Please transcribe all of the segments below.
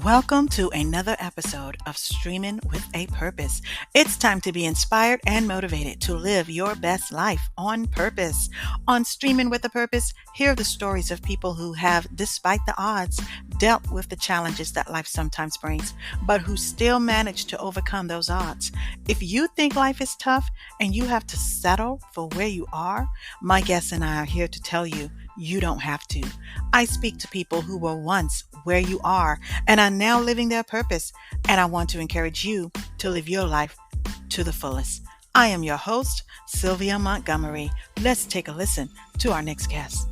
Welcome to another episode of Streamin with a Purpose. It's time to be inspired and motivated to live your best life on purpose. On Streamin with a Purpose, hear the stories of people who have, despite the odds, dealt with the challenges that life sometimes brings, but who still manage to overcome those odds. If you think life is tough and you have to settle for where you are, my guests and I are here to tell you, you don't have to. I speak to people who were once where you are and are now living their purpose, and I want to encourage you to live your life to the fullest. I am your host, Sylvia Montgomery. Let's take a listen to our next guest.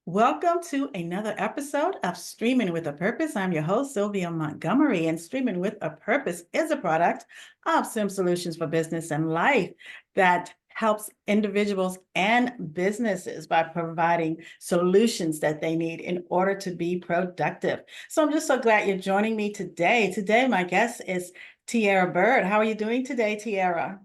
Welcome to another episode of Streamin with a Purpose. I'm your host, Sylvia Montgomery, and Streamin with a Purpose is a product of Sim Solutions for Business and Life that helps individuals and businesses by providing solutions that they need in order to be productive. So I'm just so glad you're joining me today. Today, my guest is Tiera Byrd. How are you doing today, Tiera?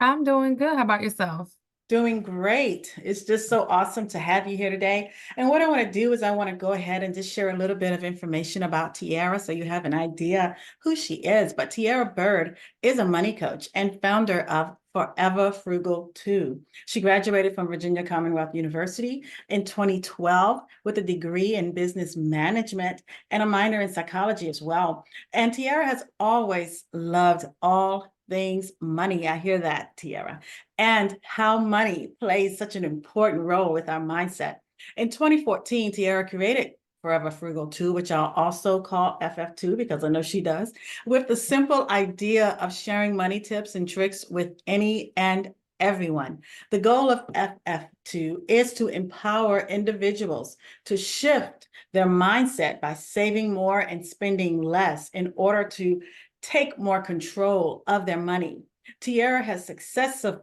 I'm doing good. How about yourself? Doing great. It's just so awesome to have you here today. And what I want to do is I want to go ahead and just share a little bit of information about Tiera so you have an idea who she is. But Tiera Byrd is a money coach and founder of Forever Frugal 2. She graduated from Virginia Commonwealth University in 2012 with a degree in business management and a minor in psychology as well. And Tiera has always loved all things money. I hear that, Tiera, and how money plays such an important role with our mindset. In 2014, Tiera created Forever Frugal 2, which I'll also call FF2 because I know she does, with the simple idea of sharing money tips and tricks with any and everyone. The goal of FF2 is to empower individuals to shift their mindset by saving more and spending less in order to take more control of their money. Tiera has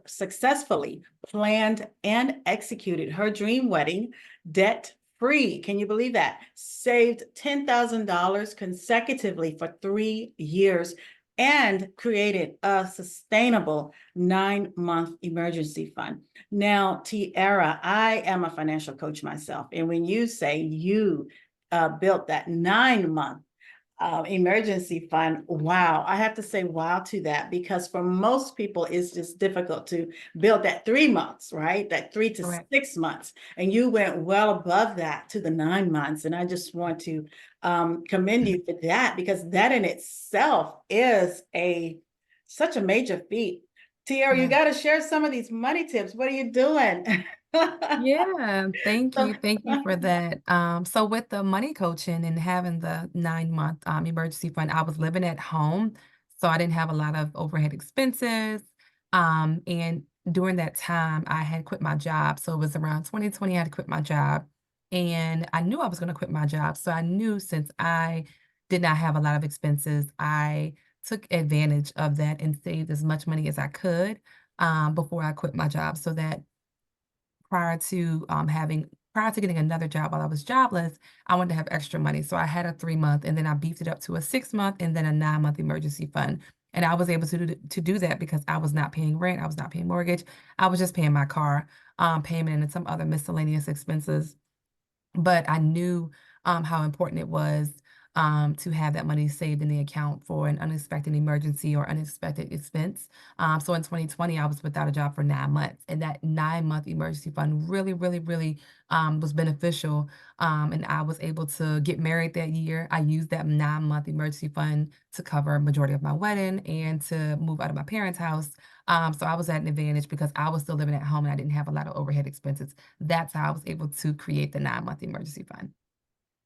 successfully planned and executed her dream wedding debt-free. Can you believe that? Saved $10,000 consecutively for 3 years and created a sustainable 9-month emergency fund. Now, Tiera, I am a financial coach myself. And when you say you built that 9-month emergency fund. Wow. I have to say wow to that because for most people, it's just difficult to build that 3 months, right? That 3 to Correct. 6 months. And you went well above that to the 9 months. And I just want to commend you for that because that in itself is such a major feat. Tiera, you Yeah. got to share some of these money tips. What are you doing? Yeah. Thank So, you. Thank you for that. So with the money coaching and having the 9-month emergency fund, I was living at home, so I didn't have a lot of overhead expenses. And during that time, I had quit my job. So it was around 2020, I had to quit my job. And I knew I was going to quit my job. So I knew since I did not have a lot of expenses, I took advantage of that and saved as much money as I could before I quit my job so that prior to getting another job while I was jobless, I wanted to have extra money. So I had a 3-month and then I beefed it up to a 6-month and then a 9-month emergency fund. And I was able to do that because I was not paying rent, I was not paying mortgage, I was just paying my car payment and some other miscellaneous expenses. But I knew, how important it was, to have that money saved in the account for an unexpected emergency or unexpected expense. So in 2020, I was without a job for 9 months, and that 9-month emergency fund really, really, really, was beneficial, and I was able to get married that year. I used that 9-month emergency fund to cover a majority of my wedding and to move out of my parents' house. So I was at an advantage because I was still living at home and I didn't have a lot of overhead expenses. That's how I was able to create the 9-month emergency fund.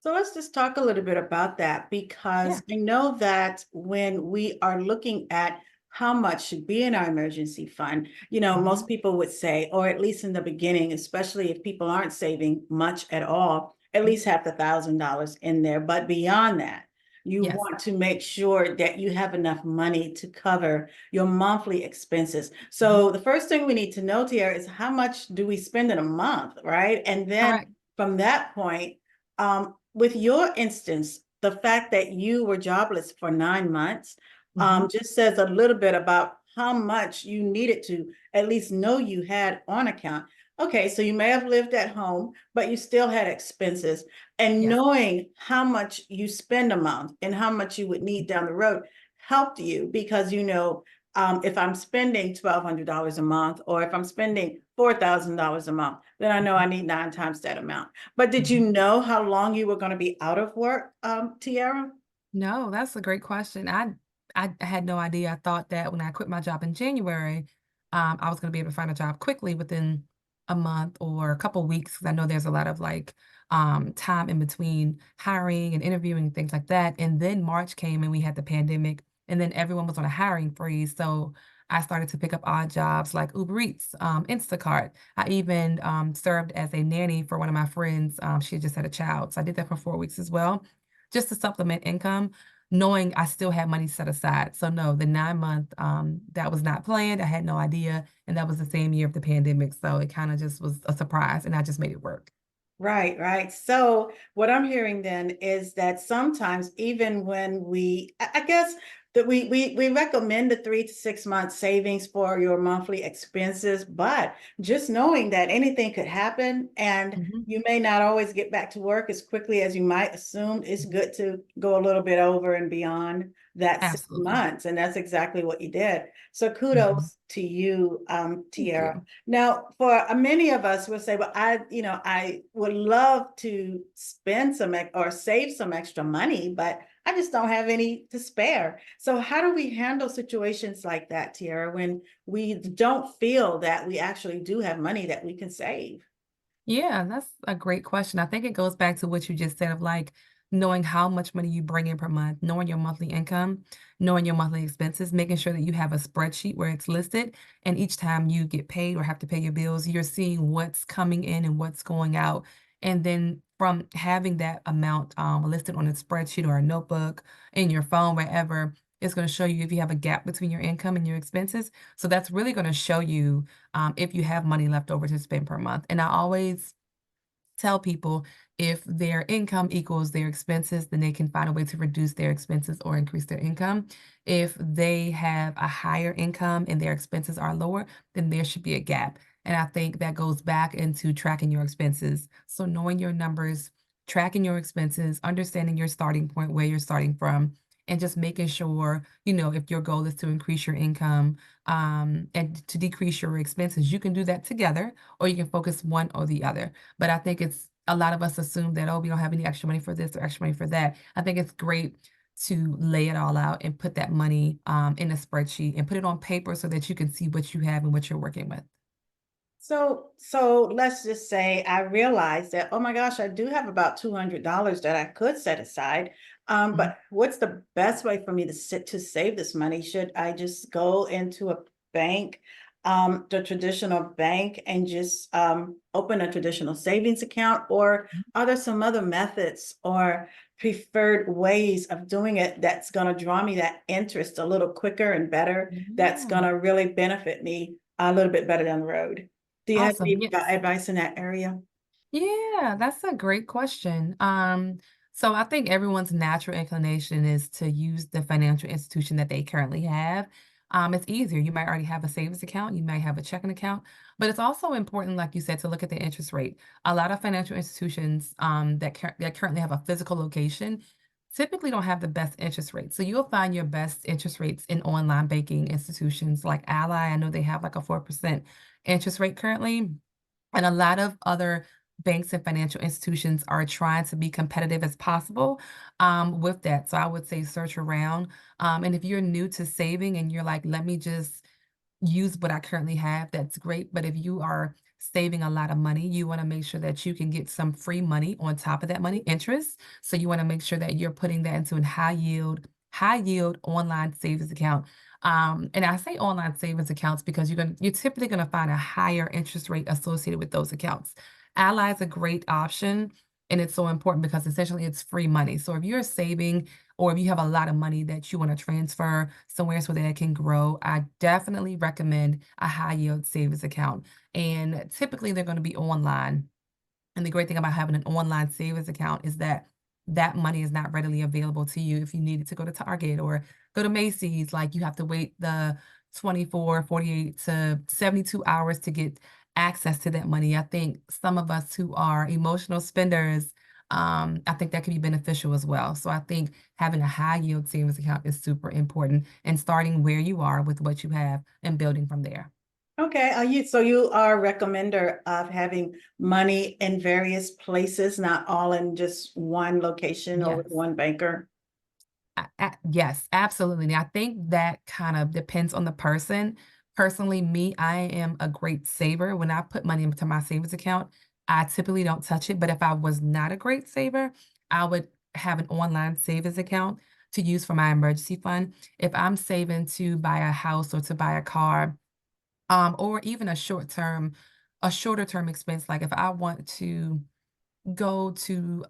So let's just talk a little bit about that Yeah. because I know that when we are looking at how much should be in our emergency fund, Mhm. most people would say, or at least in the beginning, especially if people aren't saving much at all, at Mhm. least have $1,000 in there. But beyond that, you Yes. want to make sure that you have enough money to cover your monthly expenses. Mhm. So the first thing we need to know here is how much do we spend in a month, right? And then Correct. from that point, with your instance, the fact that you were jobless for 9 months Mhm. just says a little bit about how much you needed to at least know you had on account. Okay, so you may have lived at home, but you still had expenses. And Yes. knowing how much you spend a month and how much you would need down the road helped you because if I'm spending $1,200 a month or if I'm spending $4,000 a month, then I know I need 9 times that amount. But did you Mhm. know how long you were going to be out of work, Tiara? No, that's a great question. I had no idea. I thought that when I quit my job in January, I was going to be able to find a job quickly within a month or a couple weeks because I know there's a lot of like time in between hiring and interviewing and things like that. And then March came and we had the pandemic, and then everyone was on a hiring freeze. So I started to pick up odd jobs like Uber Eats, Instacart. I even served as a nanny for one of my friends. She had just had a child, so I did that for 4 weeks as well just to supplement income, knowing I still had money set aside. So no, the 9 month, that was not planned. I had no idea. And that was the same year of the pandemic. So it kind of just was a surprise and I just made it work. Right, right. So what I'm hearing then is that sometimes even when I guess that we recommend the 3 to 6 month savings for your monthly expenses, but just knowing that anything could happen and Mhm. you may not always get back to work as quickly as you might assume, it's good to go a little bit over and beyond that six Absolutely. months. And that's exactly what you did. So Mhm. kudos to you, Thank Tiara. you. Now, for many of us will say, well, I would love to spend or save some extra money, but I just don't have any to spare. So how do we handle situations like that, Tiara, when we don't feel that we actually do have money that we can save? Yeah, that's a great question. I think it goes back to what you just said of like knowing how much money you bring in per month, knowing your monthly income, knowing your monthly expenses, making sure that you have a spreadsheet where it's listed. And each time you get paid or have to pay your bills, you're seeing what's coming in and what's going out. And then from having that amount listed on a spreadsheet or a notebook in your phone, wherever, it's going to show you if you have a gap between your income and your expenses. So that's really going to show you if you have money left over to spend per month. And I always tell people if their income equals their expenses, then they can find a way to reduce their expenses or increase their income. If they have a higher income and their expenses are lower, then there should be a gap. And I think that goes back into tracking your expenses. So knowing your numbers, tracking your expenses, understanding your starting point, where you're starting from, and just making sure, if your goal is to increase your income and to decrease your expenses, you can do that together, or you can focus one or the other. But I think it's a lot of us assume that, oh, we don't have any extra money for this or extra money for that. I think it's great to lay it all out and put that money in a spreadsheet and put it on paper so that you can see what you have and what you're working with. So let's just say I realized that, oh my gosh, I do have about $200 that I could set aside. Mhm. But what's the best way for me to save this money? Should I just go into a bank, the traditional bank, and just open a traditional savings account, or are there some other methods or preferred ways of doing it that's going to draw me that interest a little quicker and better, that's going Yeah. to really benefit me a little bit better down the road? Do you have Awesome. any Yes. advice in that area? Yeah, that's a great question. So I think everyone's natural inclination is to use the financial institution that they currently have. It's easier. You might already have a savings account, you might have a checking account, but it's also important, like you said, to look at the interest rate. A lot of financial institutions that currently have a physical location typically don't have the best interest rates. So you'll find your best interest rates in online banking institutions like Ally. I know they have like a 4% interest rate currently. And a lot of other banks and financial institutions are trying to be competitive as possible with that. So I would say search around. And if you're new to saving and you're like, let me just use what I currently have, that's great. But if you are saving a lot of money, you want to make sure that you can get some free money on top of that money, interest. So you want to make sure that you're putting that into a high yield online savings account. And I say online savings accounts because you're typically going to find a higher interest rate associated with those accounts. Ally is a great option. And it's so important because essentially it's free money. So if you're saving or if you have a lot of money that you want to transfer somewhere so that it can grow, I definitely recommend a high yield savings account. And typically they're going to be online. And the great thing about having an online savings account is that that money is not readily available to you if you needed to go to Target or go to Macy's. Like you have to wait the 24, 48 to 72 hours to get access to that money. I think some of us who are emotional spenders, I think that can be beneficial as well. So I think having a high yield savings account is super important and starting where you are with what you have and building from there. Okay, you are a recommender of having money in various places, not all in just one location or with Yes. one banker? Yes, absolutely. Now, I think that kind of depends on the person. Personally, me, I am a great saver. When I put money into my savings account, I typically don't touch it. But if I was not a great saver, I would have an online savings account to use for my emergency fund. If I'm saving to buy a house or to buy a car, or even a shorter term expense, like if I want to go to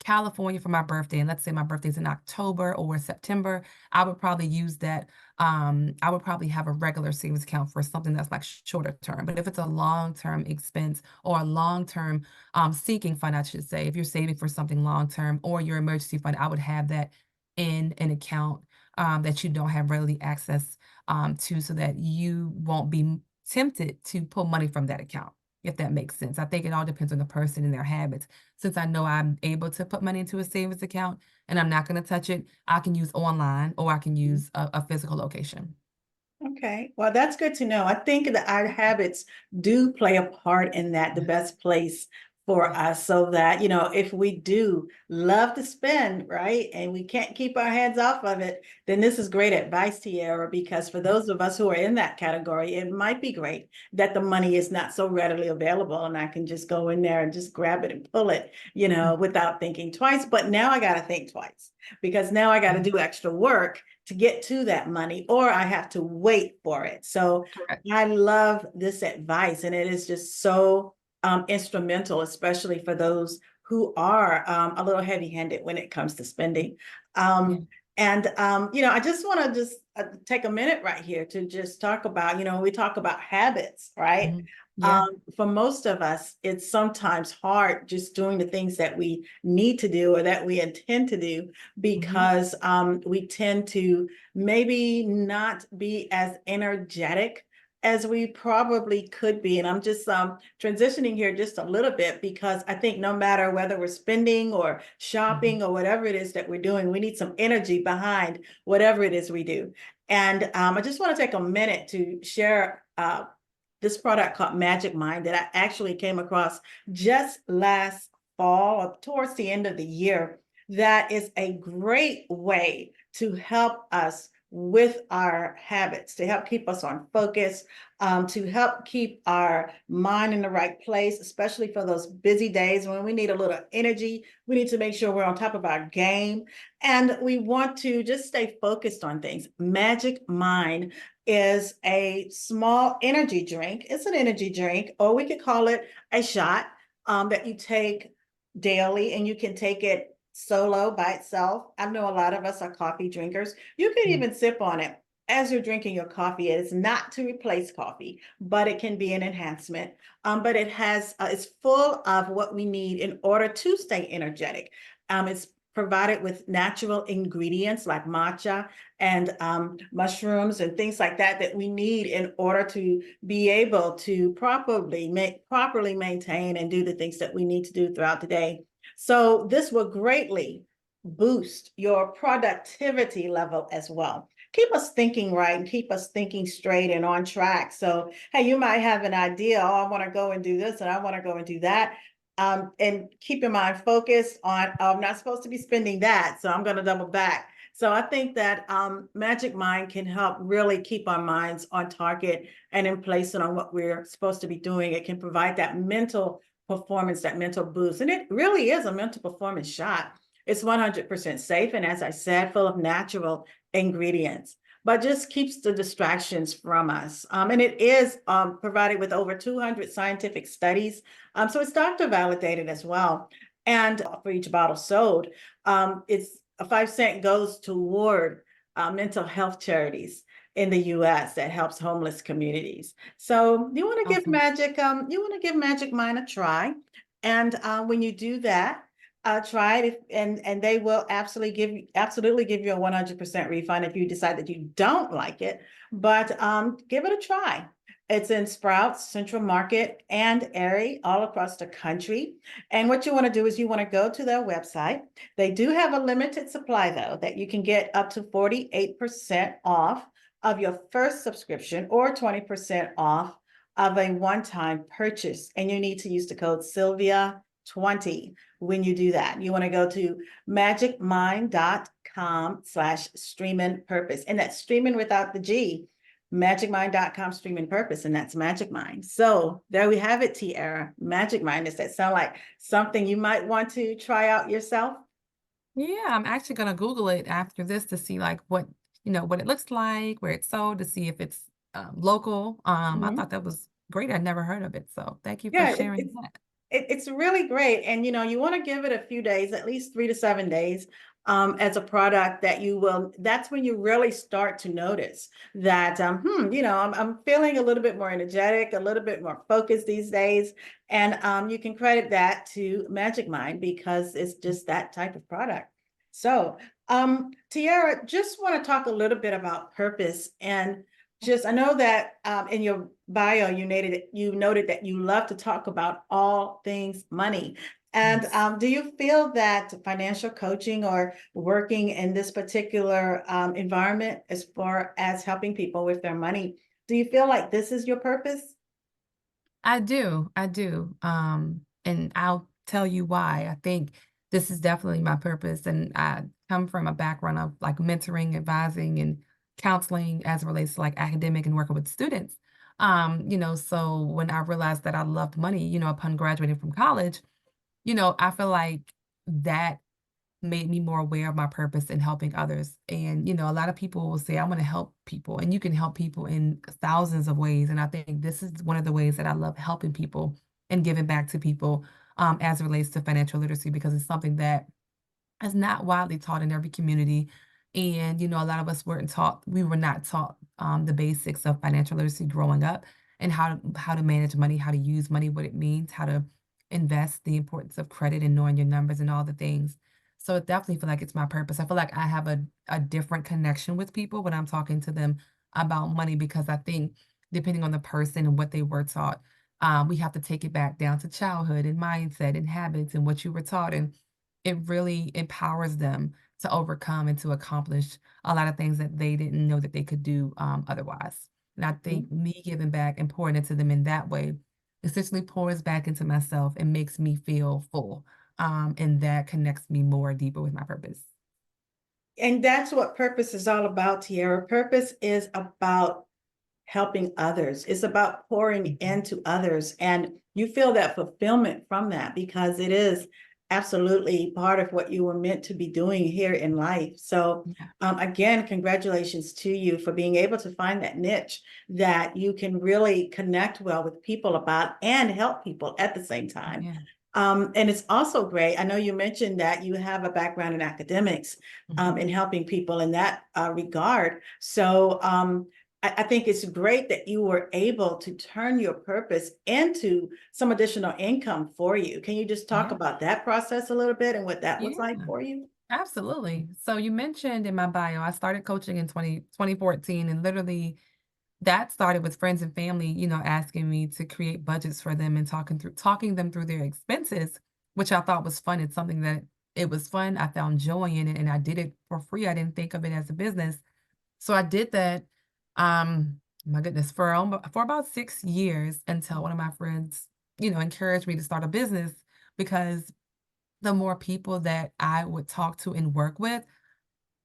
California for my birthday, and let's say my birthday's in October or September, I would probably use that. I would probably have a regular savings account for something that's like shorter term. But if it's a long term expense or a long term sinking fund, I should say, if you're saving for something long term or your emergency fund, I would have that in an account that you don't have readily access to so that you won't be tempted to pull money from that account, if that makes sense. I think it all depends on the person and their habits. Since I know I'm able to put money into a savings account and I'm not going to touch it, I can use online or I can use a physical location. Okay, well, that's good to know. I think that our habits do play a part in that, the Yeah. best place for Yeah. us, so that, if we do love to spend, right, and we can't keep our hands off of it, then this is great advice, Tiara, because for those of us who are in that category, it might be great that the money is not so readily available and I can just go in there and just grab it and pull it, without thinking twice. But now I got to think twice because now I got to Mhm. do extra work to get to that money, or I have to wait for it. So Correct. I love this advice, and it is just so instrumental, especially for those who are a little heavy-handed when it comes to spending. Yeah. I just want to just take a minute right here to just talk about, we talk about habits, right? Mhm. Yeah. For most of us, it's sometimes hard just doing the things that we need to do or that we intend to do Mhm. because we tend to maybe not be as energetic as we probably could be. And I'm just transitioning here just a little bit because I think no matter whether we're spending or Mhm. shopping or whatever it is that we're doing, we need some energy behind whatever it is we do. And I just want to take a minute to share this product called Magic Mind that I actually came across just last fall or towards the end of the year. That is a great way to help us with our habits, to help keep us on focus, to help keep our mind in the right place, especially for those busy days when we need a little energy. We need to make sure we're on top of our game and we want to just stay focused on things. Magic Mind is a small energy drink. It's an energy drink, or we could call it a shot that you take daily, and you can take it solo by itself. I know a lot of us are coffee drinkers. You can Mhm. even sip on it as you're drinking your coffee. It is not to replace coffee, but it can be an enhancement. But it's full of what we need in order to stay energetic. It's provided with natural ingredients like matcha and mushrooms and things like that that we need in order to be able to properly maintain and do the things that we need to do throughout the day. So this will greatly boost your productivity level as well. Keep us thinking right and keep us thinking straight and on track. So, hey, you might have an idea. Oh, I want to go and do this and I want to go and do that. And keep your mind focused on, I'm not supposed to be spending that, so I'm going to double back. So I think that Magic Mind can help really keep our minds on target and in place and on what we're supposed to be doing. It can provide that mental performance, that mental boost. And it really is a mental performance shot. It's 100% safe. And as I said, full of natural ingredients, but just keeps the distractions from us. And it is provided with over 200 scientific studies. So it's doctor validated as well. And for each bottle sold, it's a 5 cent goes toward mental health charities in the US that helps homeless communities. So Awesome. you want to give Magic Mind a try. And when you do that, try it and they will absolutely give you a 100% refund if you decide that you don't like it. But give it a try. It's in Sprouts, Central Market, and Erie, all across the country. And what you want to do is you want to go to their website. They do have a limited supply, though, that you can get up to 48% off of your first subscription or 20% off of a one-time purchase. And you need to use the code Sylvia20 when you do that. You want to go to magicmind.com/streaming purpose. And that's streaming without the G. Magicmind.com streaming purpose, and that's Magic Mind. So there we have it, Tiera. Magic Mind. Does that sound like something you might want to try out yourself? Yeah, I'm actually gonna Google it after this to see like what, what it looks like, where it's sold, to see if it's local. I Mhm. thought that was great. I'd never heard of it. So thank you for Yeah, sharing that. it's really great. And you want to give it a few days, at least 3 to 7 days, as a product that you will, that's when you really start to notice that, I'm feeling a little bit more energetic, a little bit more focused these days. And you can credit that to Magic Mind because it's just that type of product. So, Tiara, just want to talk a little bit about purpose and just, I know that in your bio, you noted that you love to talk about all things money. And Yes. do you feel that financial coaching or working in this particular environment, as far as helping people with their money, do you feel like this is your purpose? I do. I do. And I'll tell you why. I think this is definitely my purpose. And I come from a background of like mentoring, advising, and counseling as it relates to like academic and working with students. So when I realized that I loved money, upon graduating from college, I feel like that made me more aware of my purpose in helping others. And, a lot of people will say, I want to help people, and you can help people in thousands of ways. And I think this is one of the ways that I love helping people and giving back to people as it relates to financial literacy, because it's something that is not widely taught in every community. And, a lot of us we were not taught the basics of financial literacy growing up, and how to manage money, how to use money, what it means, how to invest, the importance of credit and knowing your numbers and all the things. So it definitely feel like it's my purpose. I feel like I have a different connection with people when I'm talking to them about money, because I think depending on the person and what they were taught, we have to take it back down to childhood and mindset and habits and what you were taught. And it really empowers them to overcome and to accomplish a lot of things that they didn't know that they could do otherwise. And I think me giving back and pouring into them in that way essentially pours back into myself and makes me feel full. And that connects me more deeper with my purpose. And that's what purpose is all about, Tiara. Purpose is about helping others. It's about pouring Mhm. into others. And you feel that fulfillment from that because it is absolutely part of what you were meant to be doing here in life. So, Yeah. again, congratulations to you for being able to find that niche that you can really connect well with people about and help people at the same time. Yeah. And it's also great. I know you mentioned that you have a background in academics, Mhm. in helping people in that regard. So, I think it's great that you were able to turn your purpose into some additional income for you. Can you just talk Yeah. about that process a little bit and what that was like Yeah. for you? Absolutely. So you mentioned in my bio, I started coaching in 2014, and literally that started with friends and family, asking me to create budgets for them and talking them through their expenses, which I thought was fun. It's something that it was fun. I found joy in it, and I did it for free. I didn't think of it as a business. So I did that, my goodness, for about 6 years, until one of my friends, encouraged me to start a business, because the more people that I would talk to and work with,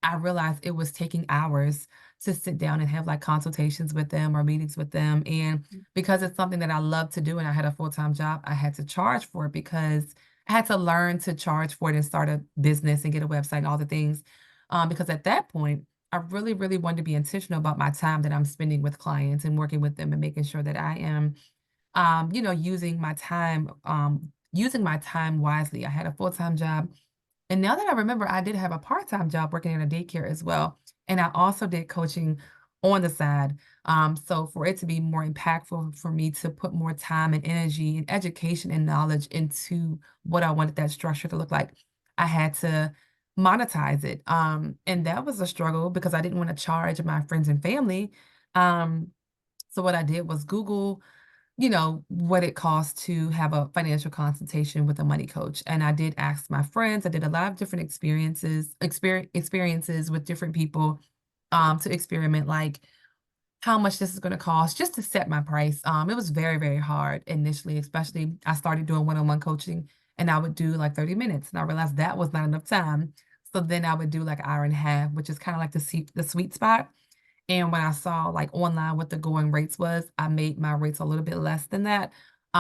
I realized it was taking hours to sit down and have like consultations with them or meetings with them. And because it's something that I love to do and I had a full-time job, I had to charge for it, because I had to learn to charge for it and start a business and get a website and all the things. Because at that point, I really, really wanted to be intentional about my time that I'm spending with clients and working with them and making sure that I am using my time wisely. I had a full-time job, and now that I remember, I did have a part-time job working in a daycare as well, and I also did coaching on the side. So for it to be more impactful for me to put more time and energy and education and knowledge into what I wanted that structure to look like, I had to monetize it. And that was a struggle because I didn't want to charge my friends and family. Um, So what I did was Google, what it costs to have a financial consultation with a money coach. And I did ask my friends. I did a lot of different experiences with different people to experiment, like how much this is going to cost just to set my price. It was very, very hard initially, especially I started doing one-on-one coaching and I would do like 30 minutes and I realized that was not enough time. So then I would do like an hour and a half, which is kind of like the sweet spot. And when I saw, like, online what the going rates was, I made my rates a little bit less than that,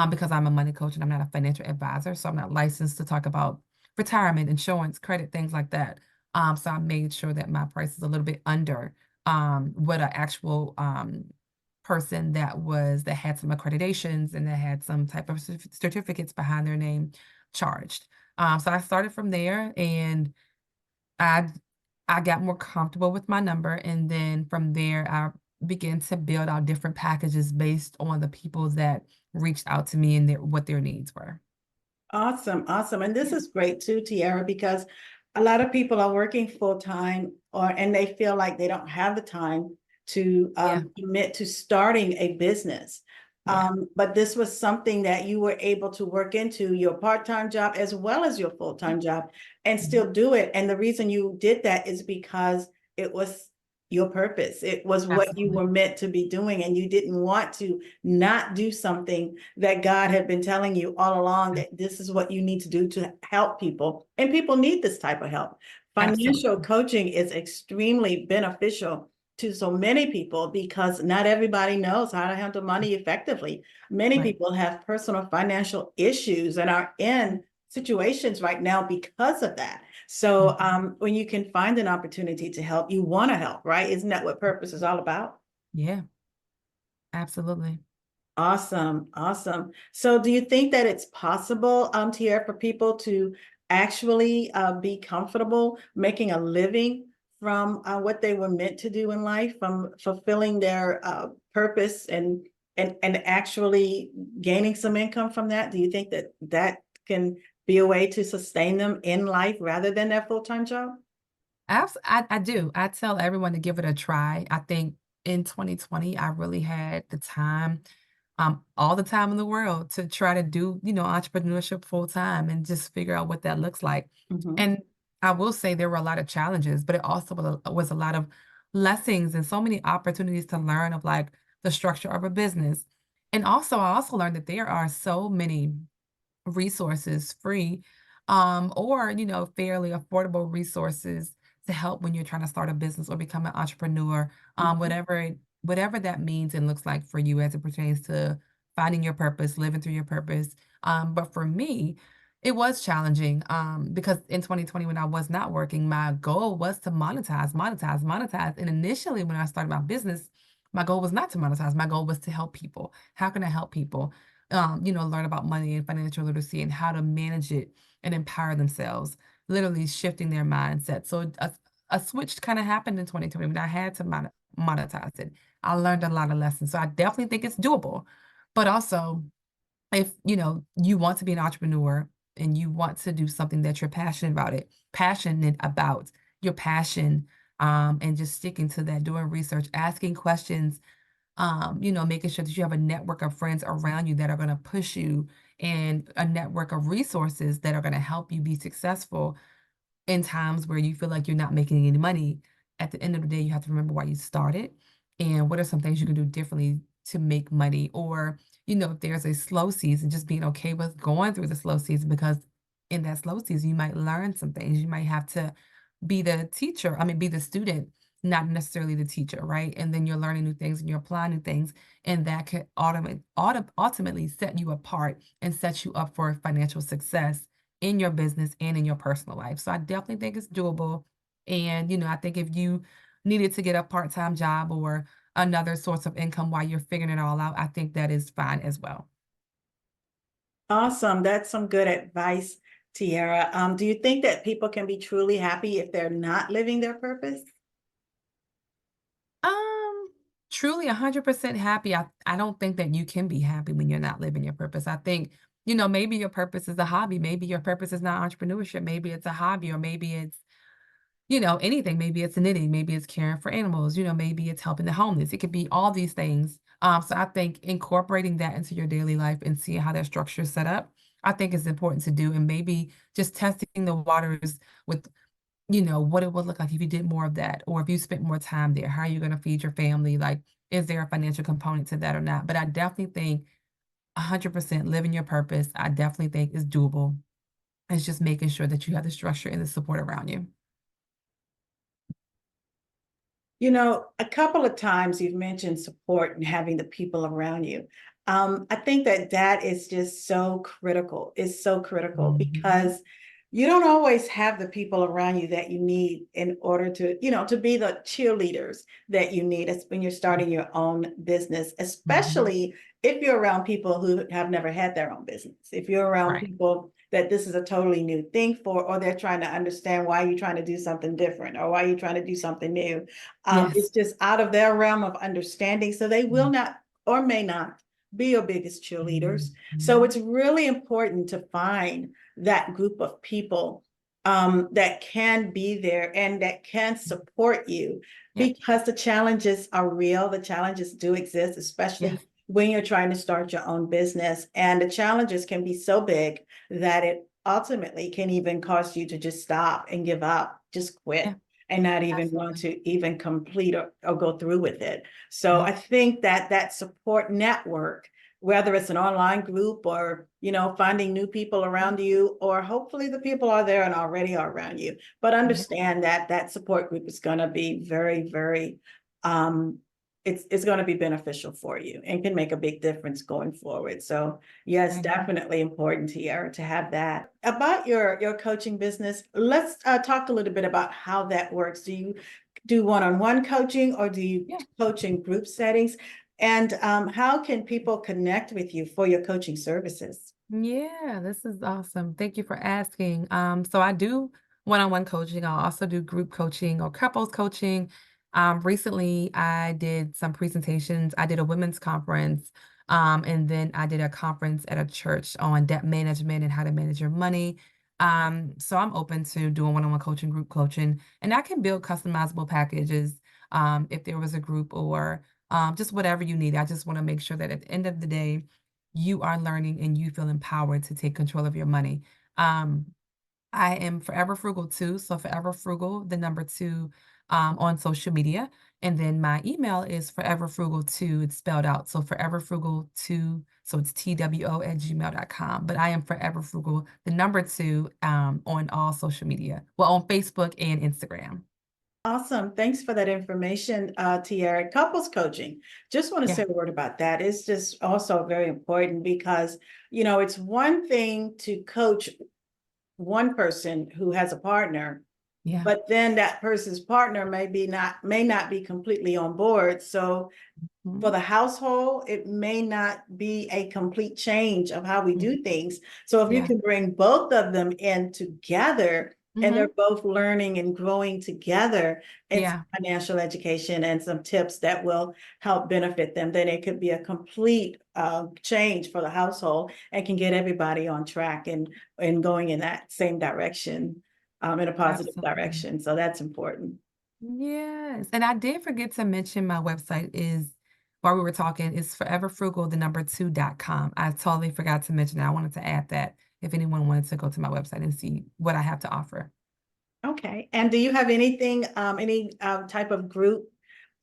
because I'm a money coach and I'm not a financial advisor, so I'm not licensed to talk about retirement, insurance, credit, things like that. So I made sure that my price is a little bit under, what an actual, person that had some accreditations and that had some type of certificates behind their name charged. So I started from there, and I I got more comfortable with my number, and then from there, I began to build out different packages based on the people that reached out to me and what their needs were. Awesome, awesome. And this Yeah. is great too, Tiara, because a lot of people are working full time and they feel like they don't have the time to Yeah, commit to starting a business. yeah. But this was something that you were able to work into your part-time job as well as your full-time job and Mhm. still do it. And the reason you did that is because it was your purpose. It was what you Absolutely. were meant to be doing, and you didn't want to not do something that God had been telling you all along Yeah, that this is what you need to do to help people. And people need this type of help. Financial absolutely. coaching is extremely beneficial to so many people because not everybody knows how to handle money effectively. Many Right. people have personal financial issues and are in situations right now because of that. So Mhm. when you can find an opportunity to help, you want to help, right? Isn't that what purpose is all about? Yeah, absolutely. Awesome, awesome. So do you think that it's possible, Tierra, for people to actually be comfortable making a living from what they were meant to do in life, from fulfilling their purpose and actually gaining some income from that? Do you think that that can be a way to sustain them in life rather than their full-time job? I do. I tell everyone to give it a try. I think in 2020, I really had the time, all the time in the world to try to do, entrepreneurship full time and just figure out what that looks like. Mhm. And I will say there were a lot of challenges, but it also was a lot of blessings and so many opportunities to learn of like the structure of a business. And also, I also learned that there are so many resources free, or fairly affordable resources to help when you're trying to start a business or become an entrepreneur, Mhm. whatever that means and looks like for you as it pertains to finding your purpose, living through your purpose. But for me, it was challenging, because in 2020 when I was not working, my goal was to monetize, monetize, monetize. And initially, when I started my business, my goal was not to monetize. My goal was to help people. How can I help people? Learn about money and financial literacy and how to manage it and empower themselves, literally shifting their mindset. So a switch kind of happened in 2020 when I had to monetize it. I learned a lot of lessons. So I definitely think it's doable. But also, if you want to be an entrepreneur and you want to do something that you're passionate about your passion, and just sticking to that, doing research, asking questions, making sure that you have a network of friends around you that are going to push you and a network of resources that are going to help you be successful in times where you feel like you're not making any money. At the end of the day, you have to remember why you started and what are some things you can do differently to make money. Or, if there's a slow season, just being okay with going through the slow season because in that slow season, you might learn some things. You might have to be the student, not necessarily the teacher, right? And then you're learning new things and you're applying new things, and that could ultimately set you apart and set you up for financial success in your business and in your personal life. So I definitely think it's doable. And, I think if you needed to get a part-time job or another source of income while you're figuring it all out, I think that is fine as well. Awesome. That's some good advice, Tiara. Do you think that people can be truly happy if they're not living their purpose? Um, Truly 100% happy. I don't think that you can be happy when you're not living your purpose. I think, maybe your purpose is a hobby. Maybe your purpose is not entrepreneurship. Maybe it's a hobby, or maybe it's anything. Maybe it's knitting, maybe it's caring for animals, maybe it's helping the homeless. It could be all these things. So I think incorporating that into your daily life and seeing how that structure is set up, I think is important to do. And maybe just testing the waters with, what it would look like if you did more of that, or if you spent more time there. How are you going to feed your family? Like, is there a financial component to that or not? But I definitely think 100% living your purpose, I definitely think is doable. It's just making sure that you have the structure and the support around you. A couple of times you've mentioned support and having the people around you. I think that that is just so critical. It's so critical Mhm. because you don't always have the people around you that you need in order to be the cheerleaders that you need as when you're starting your own business, Mhm. especially if you're around people who have never had their own business. If you're around Right. people that this is a totally new thing for, or they're trying to understand why you're trying to do something different or why you're trying to do something new. It's Yes. just out of their realm of understanding. So they will Mhm. not or may not be your biggest cheerleaders. So Mhm. it's really important to find that group of people that can be there and that can support you Yep. because the challenges are real. The challenges do exist, especially Yes. when you're trying to start your own business. And the challenges can be so big that it ultimately can even cause you to just stop and give up, just Yeah. quit and not even want Absolutely. to even complete or go through with it. So Yeah. I think that that support network, whether it's an online group or, finding new people around you, or hopefully the people are there and already are around you, but Yeah. understand that that support group is going to be very, very, um, it's going to be beneficial for you and can make a big difference going forward. So yeah, I it's agree. definitely important, Tiara, to have that. About your coaching business, let's talk a little bit about how that works. Do you do one-on-one coaching or do you Yeah. coach in group settings? And how can people connect with you for your coaching services? Yeah, this is awesome. Thank you for asking. So I do one-on-one coaching. I'll also do group coaching or couples coaching. Recently I did some presentations. I did a women's conference, and then I did a conference at a church on debt management and how to manage your money. So I'm open to doing one-on-one coaching, group coaching, and I can build customizable packages if there was a group or just whatever you need. I just want to make sure that at the end of the day, you are learning and you feel empowered to take control of your money. Um, I am Forever Frugal too. So Forever Frugal, the number two, on social media. And then my email is Forever Frugal 2. It's spelled out. So Forever Frugal 2. So it's TWO@gmail.com. But I am Forever Frugal, the number two, on all social media. Well, on Facebook and Instagram. Awesome. Thanks for that information, Tiara. Couples coaching. Just want to Yeah. say a word about that. It's just also very important because, it's one thing to coach one person who has a partner, Yeah. but then that person's partner may not be completely on board. So for Mhm. the household, it may not be a complete change of how we Mhm. do things. So if you Yeah. can bring both of them in together and they're Hmm. both learning and growing together in some Yeah. financial education and some tips that will help benefit them, then it could be a complete change for the household and can get everybody on track and going in that same direction, in a positive Absolutely. direction. So that's important. Yes, and I did forget to mention my website is while we were talking, is foreverfrugal, the number 2.com. I totally forgot to mention that. I wanted to add that if anyone wanted to go to my website and see what I have to offer. Okay. And do you have anything, any type of group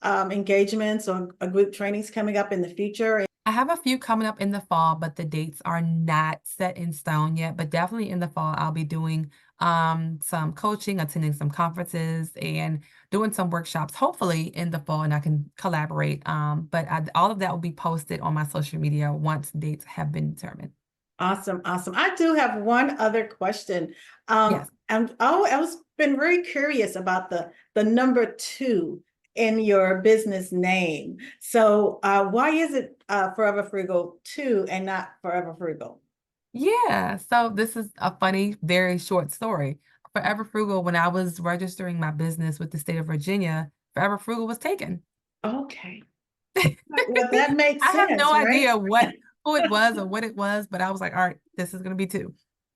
engagements or group trainings coming up in the future? I have a few coming up in the fall, but the dates are not set in stone yet. But definitely in the fall, I'll be doing some coaching, attending some conferences, and doing some workshops, hopefully in the fall, and I can collaborate. All of that will be posted on my social media once dates have been determined. Awesome, awesome. I do have one other question. Yes. I was been very curious about the number two in your business name. So why is it Forever Frugal 2 and not Forever Frugal? Yeah. So this is a funny, very short story. Forever Frugal, when I was registering my business with the state of Virginia, Forever Frugal was taken. Okay. Well, that makes I have sense, no right? idea who it was or what it was, but I was like, "All right, this is gonna be 2."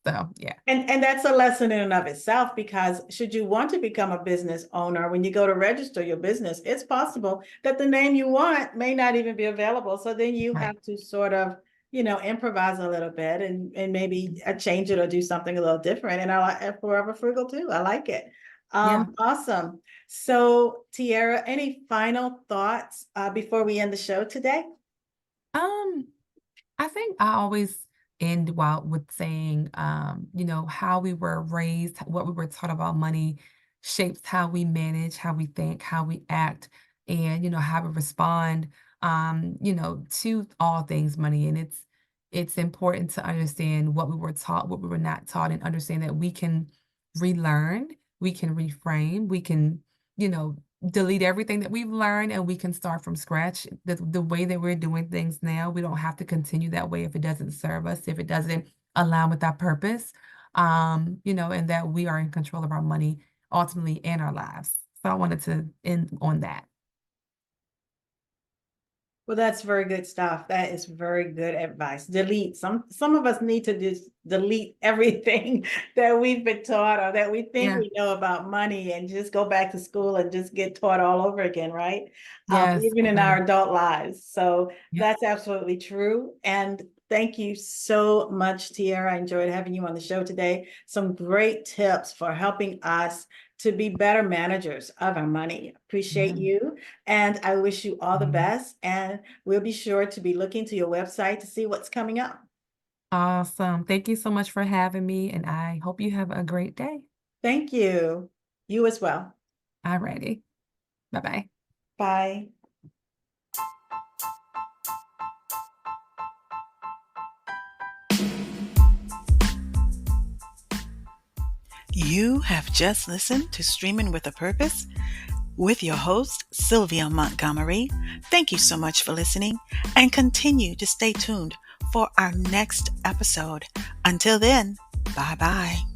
So yeah. And that's a lesson in and of itself, because should you want to become a business owner, when you go to register your business, it's possible that the name you want may not even be available. So then you Right. have to sort of, improvise a little bit and maybe change it or do something a little different. And I like Forever Frugal too. I like it. Yeah. Awesome. So Tiera, any final thoughts before we end the show today? Um, I think I always end with saying, how we were raised, what we were taught about money shapes how we manage, how we think, how we act, and how we respond, to all things money. And it's important to understand what we were taught, what we were not taught, and understand that we can relearn, we can reframe, we can, you know, delete everything that we've learned and we can start from scratch. The way that we're doing things now, we don't have to continue that way if it doesn't serve us, if it doesn't align with our purpose. And that we are in control of our money ultimately in our lives. So I wanted to end on that. Well, that's very good stuff. That is very good advice. Delete. Some of us need to just delete everything that we've been taught or that we think Yeah. we know about money and just go back to school and just get taught all over again, right? Yes, Even in agree. our adult lives. So Yeah. that's absolutely true. And thank you so much, Tiera. I enjoyed having you on the show today. Some great tips for helping us to be better managers of our money. Appreciate Yeah. you. And I wish you all the Mhm. best. And we'll be sure to be looking to your website to see what's coming up. Awesome. Thank you so much for having me, and I hope you have a great day. Thank you. You as well. Alrighty. Bye-bye. Bye. You have just listened to Streaming with a Purpose with your host, Sylvia Montgomery. Thank you so much for listening and continue to stay tuned for our next episode. Until then, bye bye.